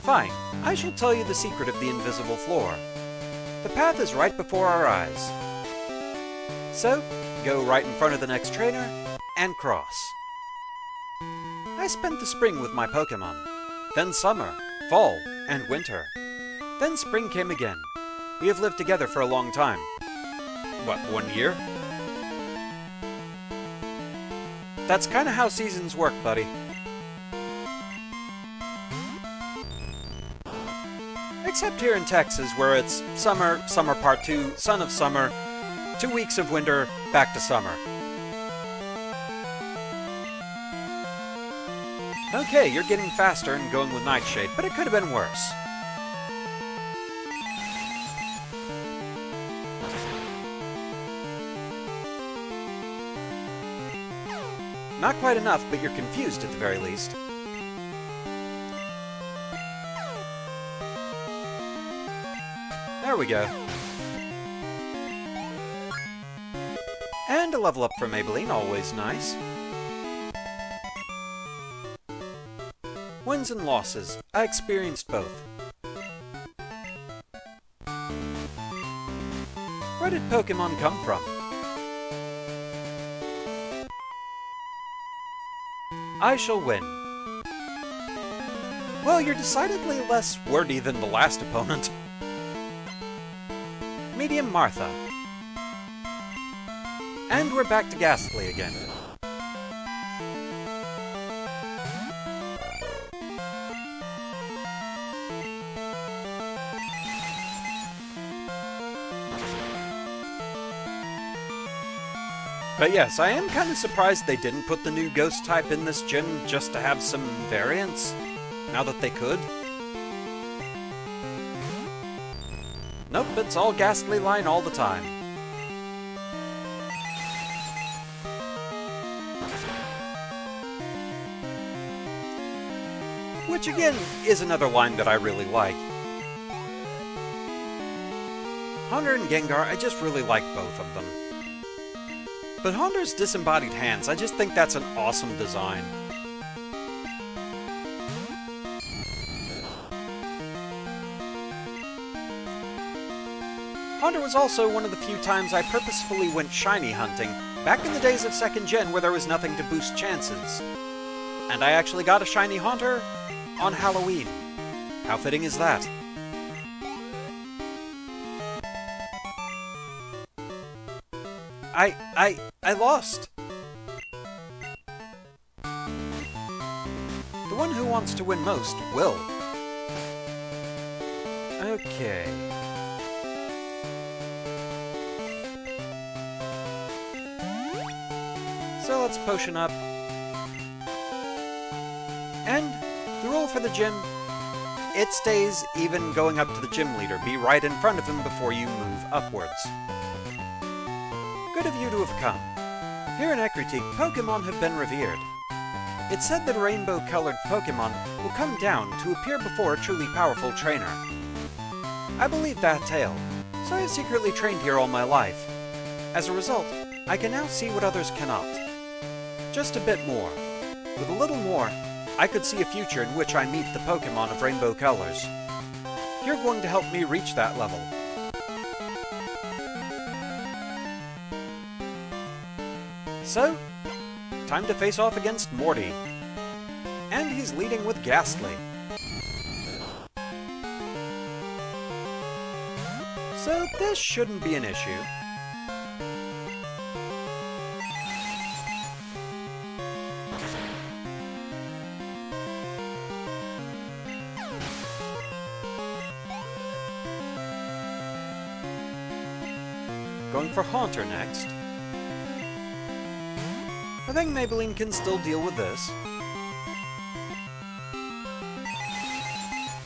Fine, I shall tell you the secret of the invisible floor. The path is right before our eyes. So, go right in front of the next trainer, and cross. I spent the spring with my Pokémon, then summer, fall, and winter. Then spring came again. We have lived together for a long time. What, 1 year? That's kinda how seasons work, buddy. Except here in Texas, where it's summer, summer part 2, sun of summer, 2 weeks of winter, back to summer. Okay, you're getting faster and going with Nightshade, but it could have been worse. Not quite enough, but you're confused at the very least. There we go. And a level up for Maybelline, always nice. Wins and losses. I experienced both. Where did Pokémon come from? I shall win. Well, you're decidedly less wordy than the last opponent. Medium Martha. And we're back to Gastly again. But yes, I am kind of surprised they didn't put the new ghost type in this gym just to have some variance, now that they could. Nope, it's all Gastly line all the time. Which again, is another line that I really like. Haunter and Gengar, I just really like both of them. But Haunter's disembodied hands, I just think that's an awesome design. Haunter was also one of the few times I purposefully went shiny hunting, back in the days of 2nd Gen where there was nothing to boost chances. And I actually got a shiny Haunter on Halloween. How fitting is that? I lost. The one who wants to win most will. Okay. So let's potion up. And the rule for the gym, it stays even going up to the gym leader. Be right in front of him before you move upwards. Good of you to have come. Here in Ecruteak, Pokémon have been revered. It's said that rainbow-colored Pokémon will come down to appear before a truly powerful trainer. I believe that tale, so I have secretly trained here all my life. As a result, I can now see what others cannot. Just a bit more. With a little more, I could see a future in which I meet the Pokémon of rainbow colors. You're going to help me reach that level. So, time to face off against Morty. And he's leading with Gastly. So this shouldn't be an issue. Going for Haunter next. I think Maybelline can still deal with this.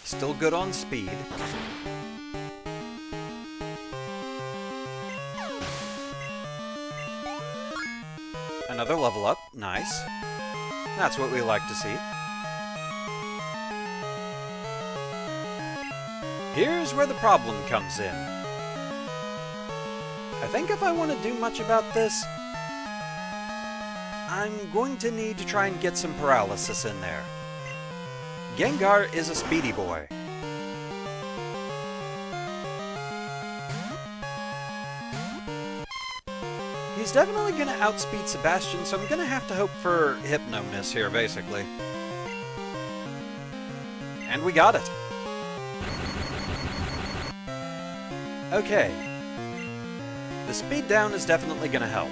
Still good on speed. Another level up, nice. That's what we like to see. Here's where the problem comes in. I think if I want to do much about this, I'm going to need to try and get some paralysis in there. Gengar is a speedy boy. He's definitely gonna outspeed Sebastian, so I'm gonna have to hope for Hypno Miss here, basically. And we got it. Okay. The speed down is definitely gonna help.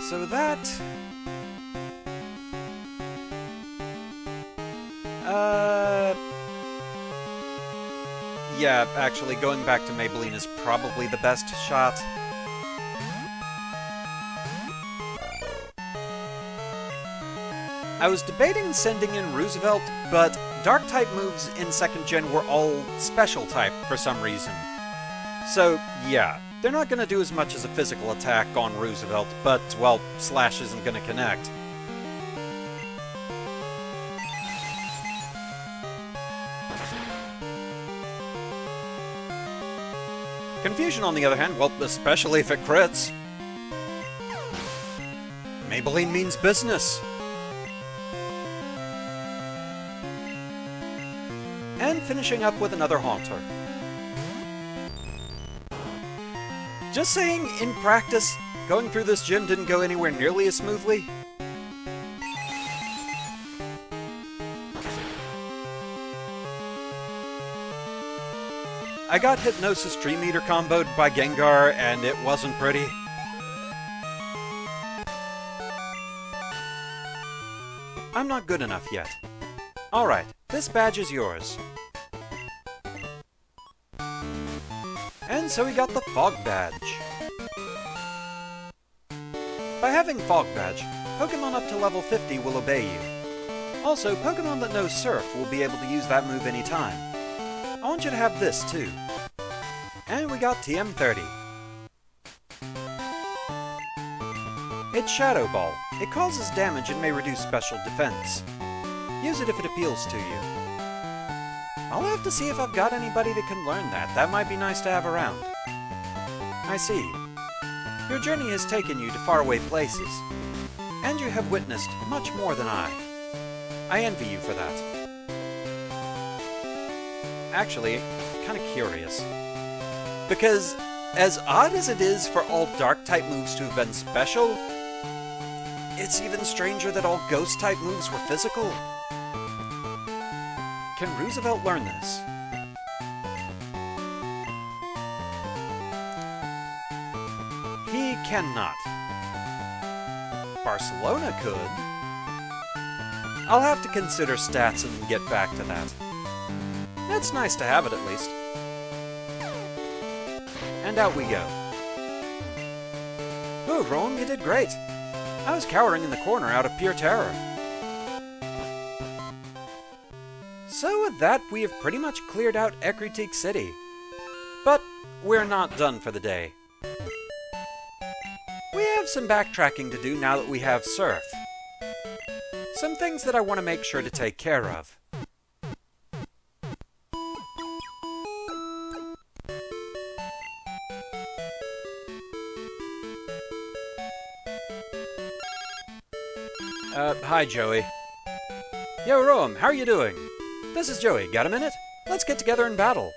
So that... yeah, actually, going back to Maybelline is probably the best shot. I was debating sending in Roosevelt, but Dark-type moves in 2nd Gen were all Special-type for some reason. So, yeah, they're not gonna do as much as a physical attack on Roosevelt, but, well, Slash isn't gonna connect. Confusion, on the other hand, well, especially if it crits. Maybelline means business. And finishing up with another Haunter. Just saying, in practice, going through this gym didn't go anywhere nearly as smoothly. I got Hypnosis Dream Eater comboed by Gengar, and it wasn't pretty. I'm not good enough yet. Alright, this badge is yours. And so we got the Fog Badge. By having Fog Badge, Pokémon up to level 50 will obey you. Also, Pokémon that knows Surf will be able to use that move anytime. I want you to have this, too. And we got TM30. It's Shadow Ball. It causes damage and may reduce special defense. Use it if it appeals to you. I'll have to see if I've got anybody that can learn that. That might be nice to have around. I see. Your journey has taken you to faraway places, and you have witnessed much more than I. I envy you for that. Actually, kind of curious. Because, as odd as it is for all Dark-type moves to have been special, it's even stranger that all Ghost-type moves were physical. Can Roosevelt learn this? He cannot. Barcelona could. I'll have to consider stats and get back to that. It's nice to have it, at least. And out we go. Ooh, Rome, you did great. I was cowering in the corner out of pure terror. So with that, we have pretty much cleared out Ecruteak City. But we're not done for the day. We have some backtracking to do now that we have Surf. Some things that I want to make sure to take care of. Hi, Joey. Yo, Roam, how are you doing? This is Joey. Got a minute? Let's get together and battle.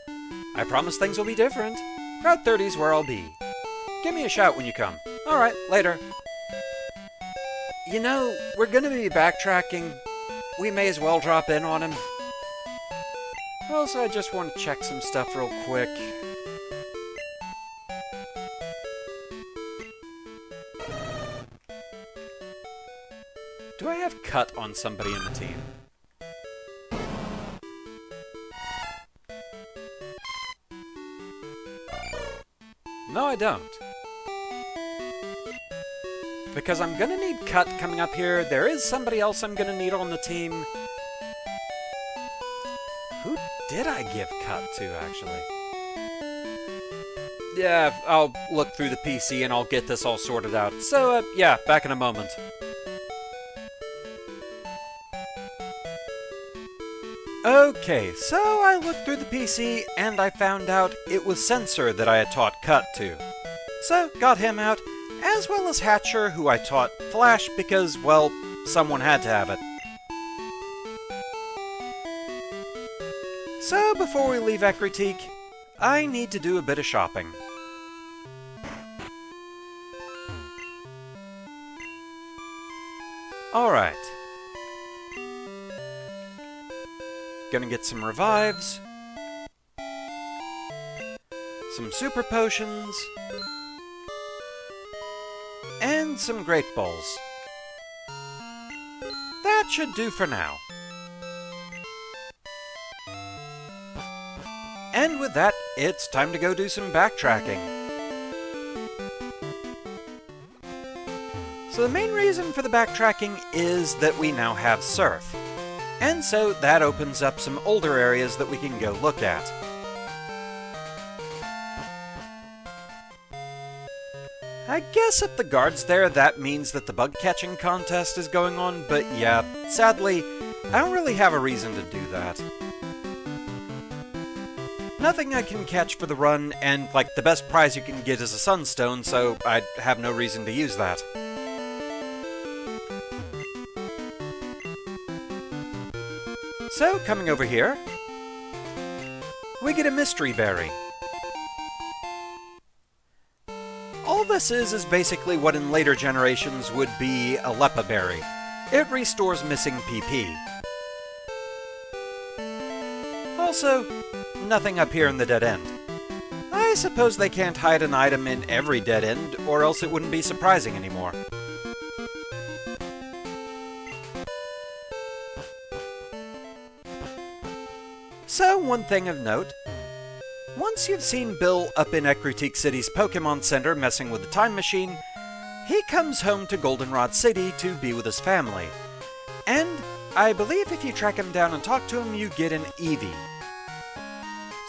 I promise things will be different. Route 30's where I'll be. Give me a shout when you come. Alright, later. You know, we're gonna be backtracking. We may as well drop in on him. Also, I just want to check some stuff real quick. Do I have Cut on somebody in the team? No, I don't. Because I'm gonna need Cut coming up here. There is somebody else I'm gonna need on the team. Who did I give Cut to, actually? Yeah, I'll look through the PC and I'll get this all sorted out. So, yeah, back in a moment. Okay, so I looked through the PC and I found out it was Censor that I had taught Cut to. So, got him out, as well as Hatcher, who I taught Flash because, well, someone had to have it. So, before we leave Ecruteak, I need to do a bit of shopping. Alright. Gonna get some revives, some super potions, and some great balls. That should do for now. And with that, it's time to go do some backtracking. So the main reason for the backtracking is that we now have Surf. And so that opens up some older areas that we can go look at. I guess if the guard's there, that means that the bug catching contest is going on, but yeah, sadly, I don't really have a reason to do that. Nothing I can catch for the run, and, like, the best prize you can get is a sunstone, so I have no reason to use that. So, coming over here, we get a mystery berry. All this is basically what in later generations would be a Lepa berry. It restores missing PP. Also, nothing up here in the dead end. I suppose they can't hide an item in every dead end, or else it wouldn't be surprising anymore. So, one thing of note, once you've seen Bill up in Ecruteak City's Pokémon Center messing with the time machine, he comes home to Goldenrod City to be with his family. And I believe if you track him down and talk to him, you get an Eevee.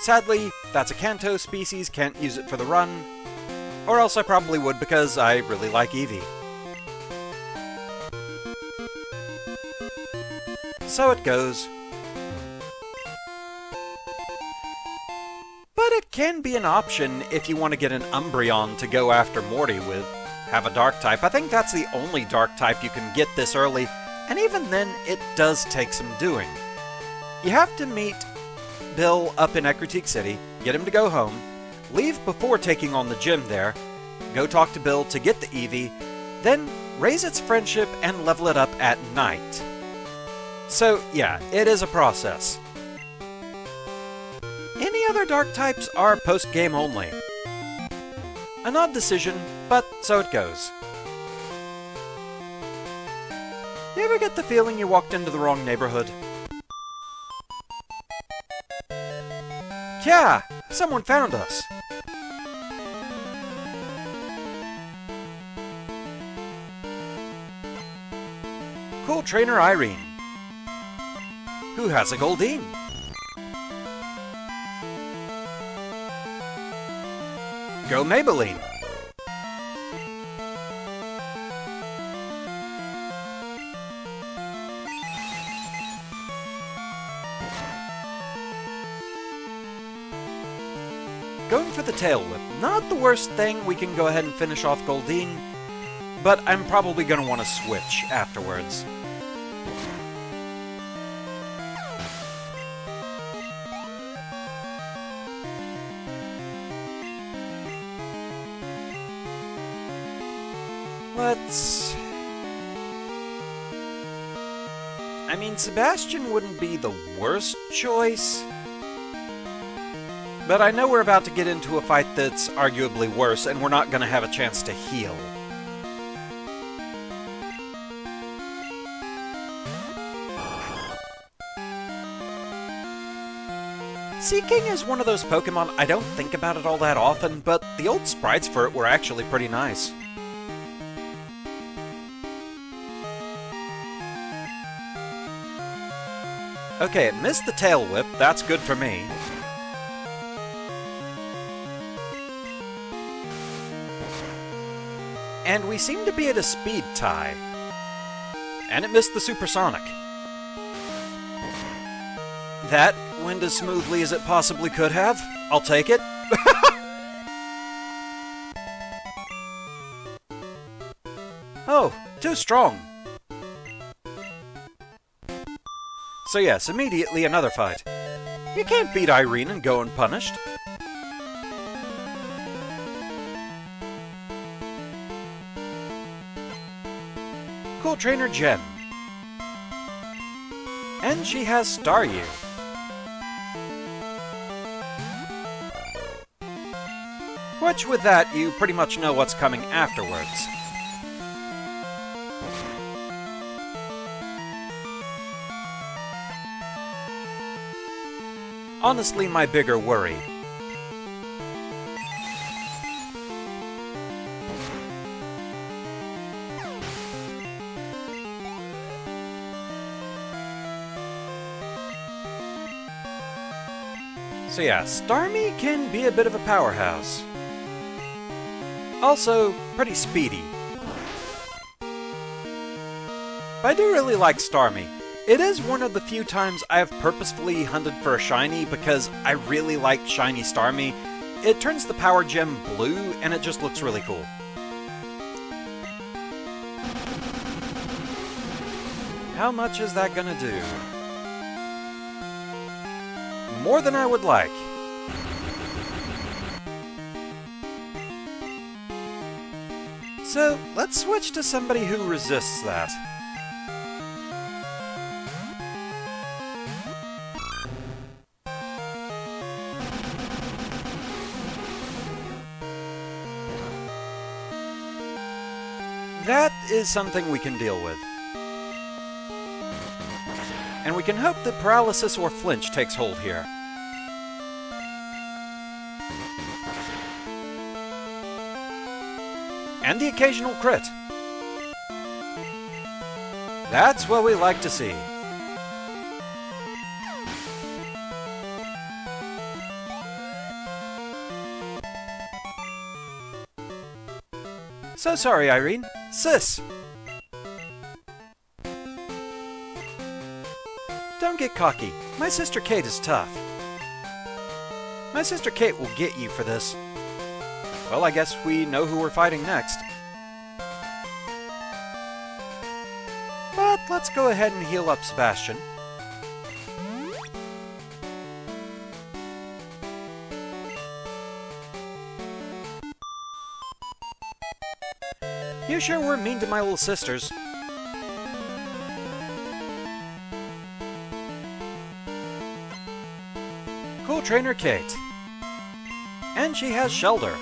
Sadly, that's a Kanto species, can't use it for the run, or else I probably would because I really like Eevee. So it goes. But it can be an option if you want to get an Umbreon to go after Morty with. Have a Dark type. I think that's the only Dark type you can get this early, and even then, it does take some doing. You have to meet Bill up in Ecruteak City, get him to go home, leave before taking on the gym there, go talk to Bill to get the Eevee, then raise its friendship and level it up at night. So yeah, it is a process. Any other Dark types are post-game only. An odd decision, but so it goes. You ever get the feeling you walked into the wrong neighborhood? Yeah! Someone found us! Cool trainer Irene. Who has a Goldeen? Go Maybelline! Going for the Tail Whip. Not the worst thing, we can go ahead and finish off Goldeen, but I'm probably going to want to switch afterwards. I mean, Sebastian wouldn't be the worst choice, but I know we're about to get into a fight that's arguably worse, and we're not going to have a chance to heal. Seeking is one of those Pokemon I don't think about it all that often, but the old sprites for it were actually pretty nice. Okay, it missed the Tail Whip, that's good for me. And we seem to be at a speed tie. And it missed the Supersonic. That went as smoothly as it possibly could have. I'll take it. Oh, too strong. So yes, immediately another fight. You can't beat Irene and go unpunished. Cool Trainer Jen. And she has Staryu. Which, with that, you pretty much know what's coming afterwards. Honestly, my bigger worry. So yeah, Starmie can be a bit of a powerhouse. Also, pretty speedy. But I do really like Starmie. It is one of the few times I have purposefully hunted for a shiny because I really like shiny Starmie. It turns the power gem blue and it just looks really cool. How much is that gonna do? More than I would like. So, let's switch to somebody who resists that. That is something we can deal with. And we can hope that paralysis or flinch takes hold here. And the occasional crit. That's what we like to see. So sorry, Irene. Sis! Don't get cocky. My sister Kate is tough. My sister Kate will get you for this. Well, I guess we know who we're fighting next. But let's go ahead and heal up Sebastian. You sure were mean to my little sisters. Cool Trainer Kate. And she has Shellder.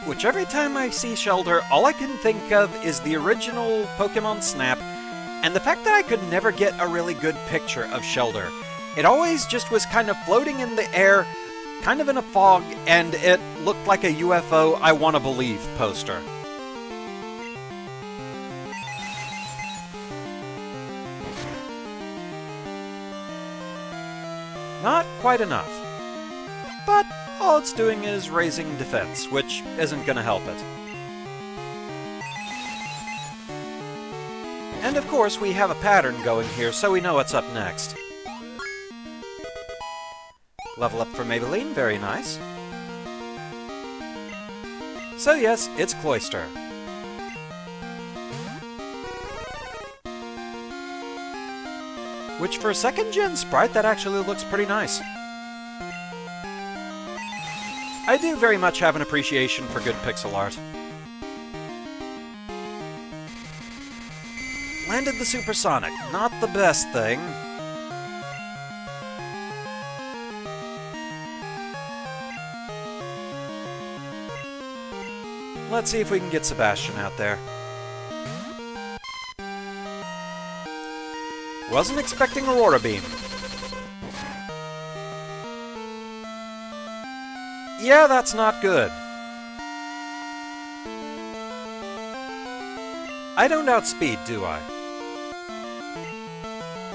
Which every time I see Shellder, all I can think of is the original Pokémon Snap, and the fact that I could never get a really good picture of Shellder. It always just was kind of floating in the air, kind of in a fog, and it looked like a UFO I Wanna Believe poster. Not quite enough. But all it's doing is raising defense, which isn't gonna help it. And of course, we have a pattern going here, so we know what's up next. Level up for Maybelline, very nice. So yes, it's Cloyster. Which for a second gen sprite, that actually looks pretty nice. I do very much have an appreciation for good pixel art. Landed the supersonic, not the best thing. Let's see if we can get Sebastian out there. Wasn't expecting Aurora Beam. Yeah, that's not good. I don't outspeed, do I?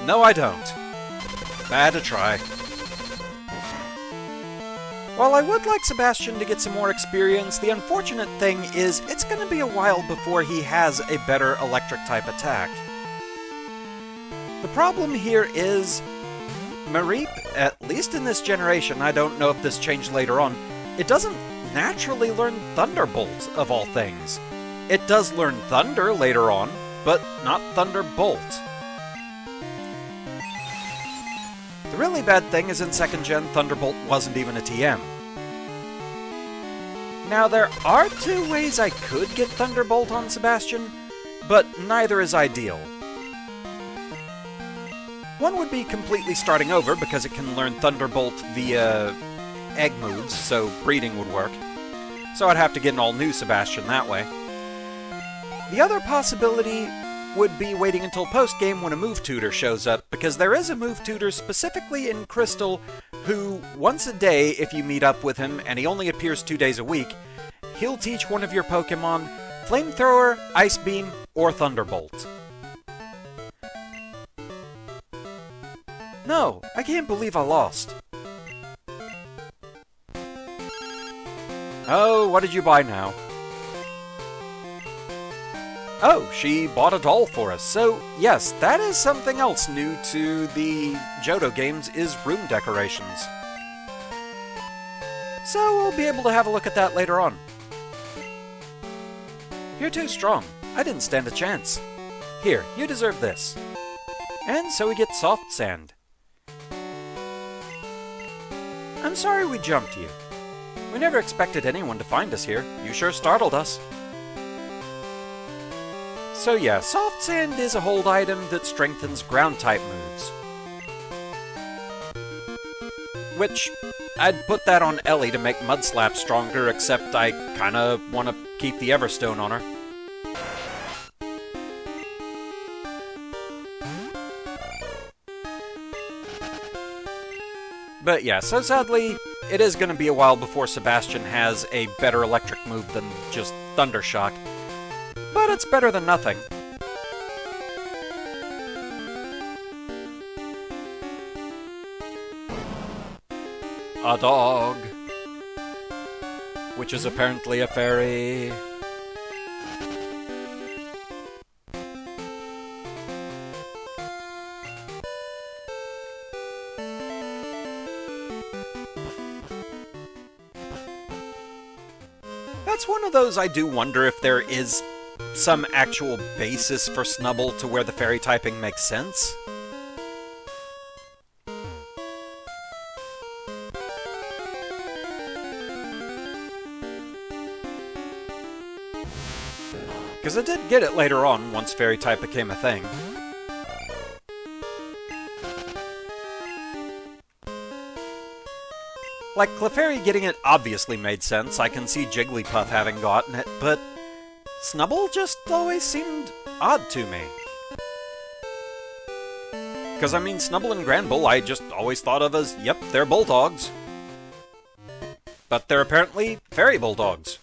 No, I don't. Bad to try. While I would like Sebastian to get some more experience, the unfortunate thing is it's going to be a while before he has a better electric-type attack. The problem here is Mareep, at least in this generation, I don't know if this changed later on, it doesn't naturally learn Thunderbolt, of all things. It does learn Thunder later on, but not Thunderbolt. The really bad thing is in 2nd Gen, Thunderbolt wasn't even a TM. Now, there are 2 ways I could get Thunderbolt on Sebastian, but neither is ideal. One would be completely starting over because it can learn Thunderbolt via egg moves, so breeding would work. So I'd have to get an all-new Sebastian that way. The other possibility would be waiting until post-game when a move tutor shows up, because there is a move tutor specifically in Crystal who, once a day, if you meet up with him, and he only appears 2 days a week, he'll teach one of your Pokémon Flamethrower, Ice Beam, or Thunderbolt. No, I can't believe I lost. Oh, what did you buy now? Oh, she bought a doll for us. So, yes, that is something else new to the Johto games, is room decorations. So we'll be able to have a look at that later on. You're too strong. I didn't stand a chance. Here, you deserve this. And so we get soft sand. I'm sorry we jumped you. We never expected anyone to find us here. You sure startled us. So yeah, soft sand is a hold item that strengthens ground-type moves. Which, I'd put that on Ellie to make Mud Slap stronger, except I kinda want to keep the Everstone on her. But yeah, so sadly, it is going to be a while before Sebastian has a better electric move than just Thundershock. But it's better than nothing. A dog. Which is apparently a fairy. That's one of those I do wonder if there is some actual basis for Snubbull to where the fairy typing makes sense. Because I did get it later on, once fairy type became a thing. Like, Clefairy getting it obviously made sense. I can see Jigglypuff having gotten it, but Snubbull just always seemed odd to me. Because, I mean, Snubbull and Granbull I just always thought of as, yep, they're bulldogs. But they're apparently fairy bulldogs.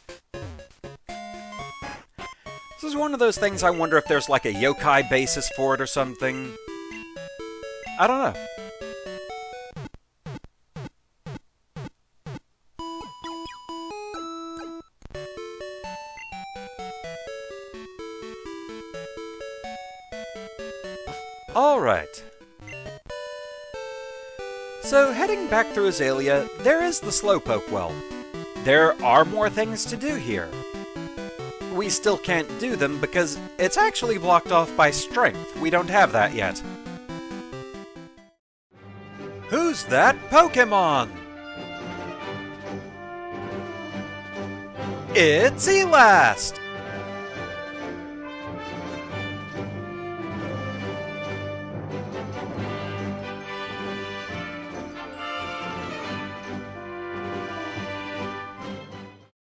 This is one of those things I wonder if there's like a yokai basis for it or something. I don't know. Alright. So, heading back through Azalea, there is the Slowpoke Well. There are more things to do here. We still can't do them because it's actually blocked off by strength. We don't have that yet. Who's that Pokémon? It's Elast!